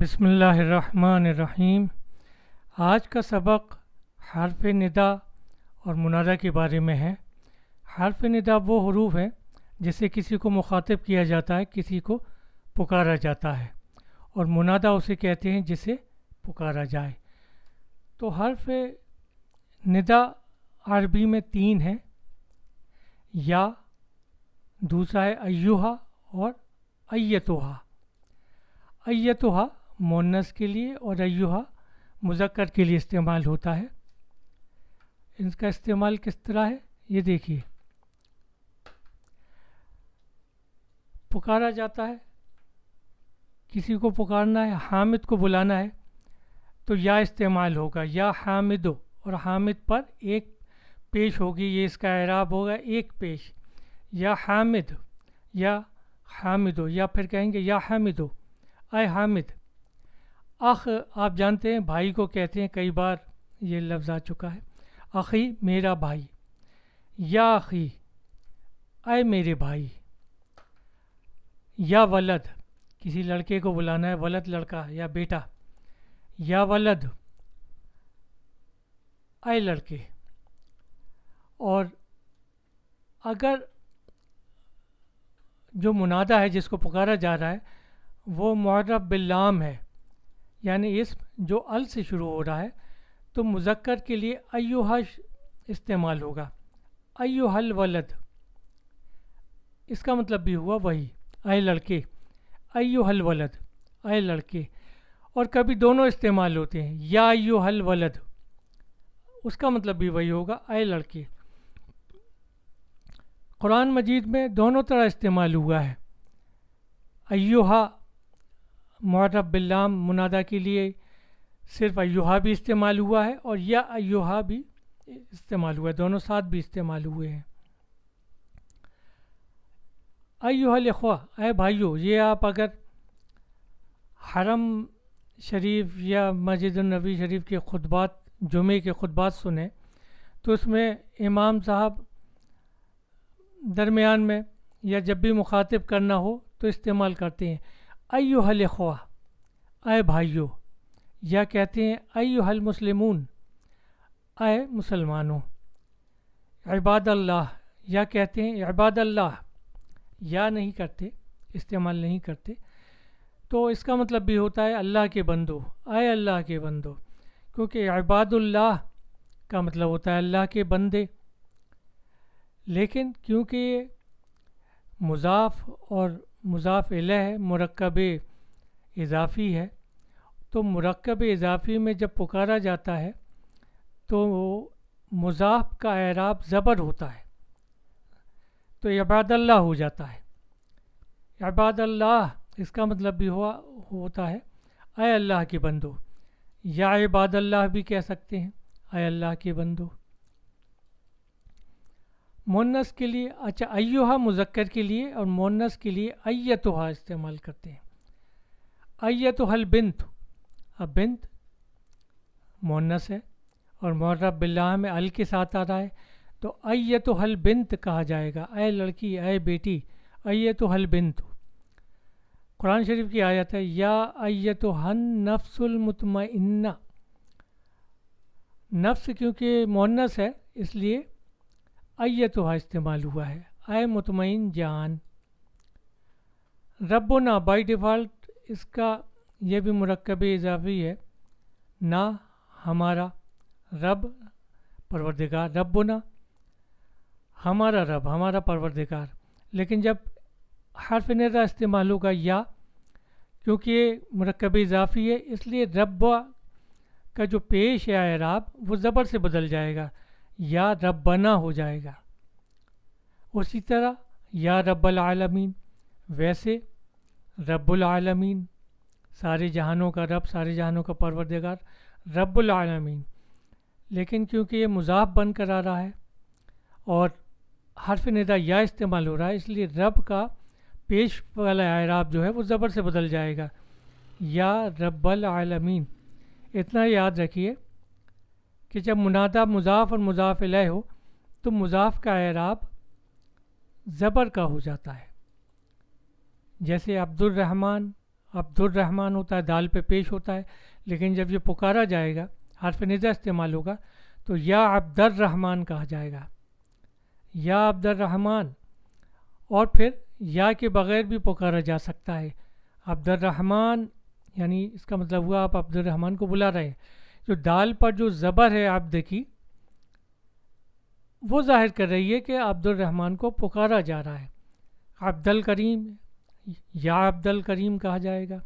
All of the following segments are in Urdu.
بسم اللہ الرحمن الرحیم۔ آج کا سبق حرف ندا اور منادہ کے بارے میں ہے۔ حرف ندا وہ حروف ہیں جسے کسی کو مخاطب کیا جاتا ہے، کسی کو پکارا جاتا ہے، اور منادہ اسے کہتے ہیں جسے پکارا جائے۔ تو حرف ندا عربی میں تین ہیں، یا، دوسرا ہے ایہا اور ایتھا۔ ایتھا مؤنث کے لیے اور ایہا مذکر کے لیے استعمال ہوتا ہے۔ ان کا استعمال کس طرح ہے یہ دیکھیے۔ پکارا جاتا ہے، کسی کو پکارنا ہے، حامد کو بلانا ہے تو یا استعمال ہوگا، یا حامدو، اور حامد پر ایک پیش ہوگی، یہ اس کا اعراب ہوگا ایک پیش، یا حامد، یا حامدو، یا پھر کہیں گے یا حامدو، اے حامد۔ اخ آپ جانتے ہیں بھائی کو کہتے ہیں، کئی بار یہ لفظ آ چکا ہے، اخی میرا بھائی، یا اخی اے میرے بھائی۔ یا ولد، کسی لڑکے کو بلانا ہے، ولد لڑکا یا بیٹا، یا ولد اے لڑکے۔ اور اگر جو منادہ ہے جس کو پکارا جا رہا ہے وہ معرف باللام ہے، یعنی اسم جو ال سے شروع ہو رہا ہے، تو مذکر کے لیے ایہا استعمال ہوگا، ایہا الولد۔ اس کا مطلب بھی ہوا وہی، اے لڑکے، ایہا الولد، اے لڑکے۔ اور کبھی دونوں استعمال ہوتے ہیں، یا ایہا الولد، اس کا مطلب بھی وہی ہوگا، اے لڑکے۔ قرآن مجید میں دونوں طرح استعمال ہوا ہے۔ ایہا معرف باللام منادہ کے لیے صرف ایہا بھی استعمال ہوا ہے، اور یا ایہا بھی استعمال ہوا ہے، دونوں ساتھ بھی استعمال ہوئے ہیں۔ ایہا الاخوہ، اے بھائیو، یہ آپ اگر حرم شریف یا مسجد النبی شریف کے خطبات، جمعے کے خطبات سنیں تو اس میں امام صاحب درمیان میں یا جب بھی مخاطب کرنا ہو تو استعمال کرتے ہیں ایہا الاخوہ، اے بھائیو، یا کہتے ہیں ایہا المسلمون، اے مسلمانوں۔ عباد اللہ، یا کہتے ہیں عباد اللہ، یا نہیں کرتے، استعمال نہیں کرتے، تو اس کا مطلب بھی ہوتا ہے اللہ کے بندو، اے اللہ کے بندو، کیونکہ عباد اللہ کا مطلب ہوتا ہے اللہ کے بندے۔ لیکن کیونکہ یہ مضاف اور مضاف الیہ مرکب اضافی ہے، تو مرکب اضافی میں جب پکارا جاتا ہے تو مضاف کا اعراب زبر ہوتا ہے، تو عباد اللہ ہو جاتا ہے۔ عباد اللہ اس کا مطلب بھی ہوتا ہے اے اللہ کے بندو، یا عباد اللہ بھی کہہ سکتے ہیں، اے اللہ کے بندو۔ مؤنث کے لیے اچھا ایہا مذکر کے لیے اور مؤنث کے لیے ایتھا استعمال کرتے ہیں۔ ایتھا البنت، اب بنت مؤنث ہے اور معرف باللام میں ال کے ساتھ آ رہا ہے، تو ایتھا البنت کہا جائے گا، اے لڑکی، اے بیٹی، ایتھا البنت۔ قرآن شریف کی آیت ہے، یا ایتھا النفس المطمئنہ۔ نفس کیونکہ مؤنث ہے اس لیے ایتھا استعمال ہوا ہے، اے مطمئن جان۔ ربنا بائی ڈیفالٹ اس کا یہ بھی مرکب اضافی ہے، نہ ہمارا، رب پروردگار، ربنا ہمارا رب، ہمارا پروردگار۔ لیکن جب حرف ندا استعمال ہوگا یا، کیونکہ یہ مرکب اضافی ہے اس لیے رب کا جو پیش ہے اعراب وہ زبر سے بدل جائے گا، یا ربنا ہو جائے گا۔ اسی طرح یا رب العالمین، ویسے رب العالمین سارے جہانوں کا رب، سارے جہانوں کا پروردگار، رب العالمین۔ لیکن کیونکہ یہ مضاف بن کر آ رہا ہے اور حرف ندا یا استعمال ہو رہا ہے، اس لیے رب کا پیش والا اعراب جو ہے وہ زبر سے بدل جائے گا، یا رب العالمین۔ اتنا یاد رکھیے کہ جب منادہ مضاف اور مضاف الیہ ہو تو مضاف کا اعراب زبر کا ہو جاتا ہے، جیسے عبد الرحمن عبد الرحمن ہوتا ہے، دال پہ پیش ہوتا ہے، لیکن جب یہ پکارا جائے گا، حرف ندا استعمال ہوگا، تو یا عبد الرحمن کہا جائے گا، یا عبد الرحمن. اور پھر یا کے بغیر بھی پکارا جا سکتا ہے. عبد الرحمن یعنی اس کا مطلب ہوا آپ عبد الرحمن کو بلا رہے ہیں. جو دال پر جو زبر ہے عبد کی، وہ ظاہر کر رہی ہے کہ عبد الرحمن کو پکارا جا رہا ہے. عبد الکریم، یا عبد الکریم کہا جائے گا.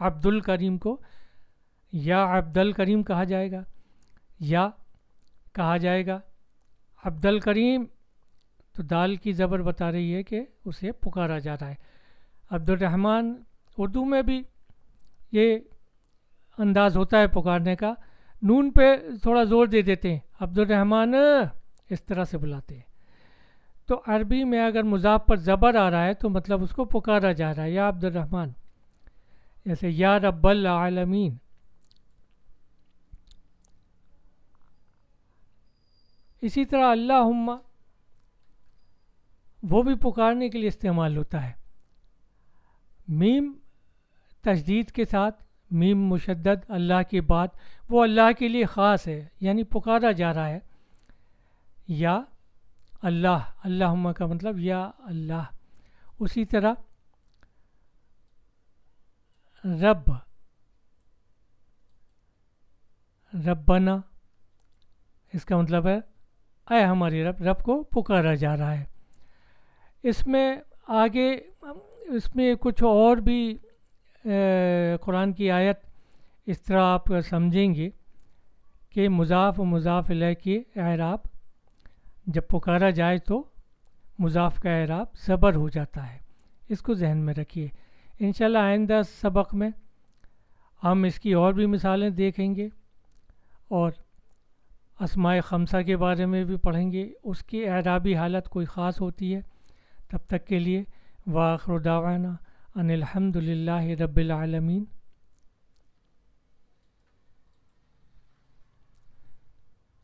عبد الکریم کو یا عبد الکریم کہا جائے گا، یا کہا جائے گا عبد الکریم. تو دال کی زبر بتا رہی ہے کہ اسے پکارا جا رہا ہے. عبد الرحمن اردو میں بھی یہ انداز ہوتا ہے پکارنے کا، نون پہ تھوڑا زور دے دیتے ہیں، عبد الرحمن اس طرح سے بلاتے ہیں. تو عربی میں اگر مضاف پر زبر آ رہا ہے تو مطلب اس کو پکارا جا رہا ہے، یا عبد الرحمن. جیسے یا رب العالمین. اسی طرح اللہم، وہ بھی پکارنے کے لیے استعمال ہوتا ہے. میم تشدید کے ساتھ، میم مشدد، اللہ کی بات، وہ اللہ کے لیے خاص ہے، یعنی پکارا جا رہا ہے. یا اللہ، اللہم کا مطلب یا اللہ. اسی طرح رب، ربنا، اس کا مطلب ہے اے ہماری رب. رب کو پکارا جا رہا ہے. اس میں آگے اس میں کچھ اور بھی قرآن کی آیت اس طرح آپ سمجھیں گے کہ مضاف و مضاف الیہ کی اعراب جب پکارا جائے تو مضاف کا اعراب زبر ہو جاتا ہے. اس کو ذہن میں رکھیے. انشاءاللہ آئندہ سبق میں ہم اس کی اور بھی مثالیں دیکھیں گے اور اسماء خمسہ کے بارے میں بھی پڑھیں گے. اس کی اعرابی حالت کوئی خاص ہوتی ہے. تب تک کے لیے وآخر دعوانا ان الحمد للہ رب العالمین.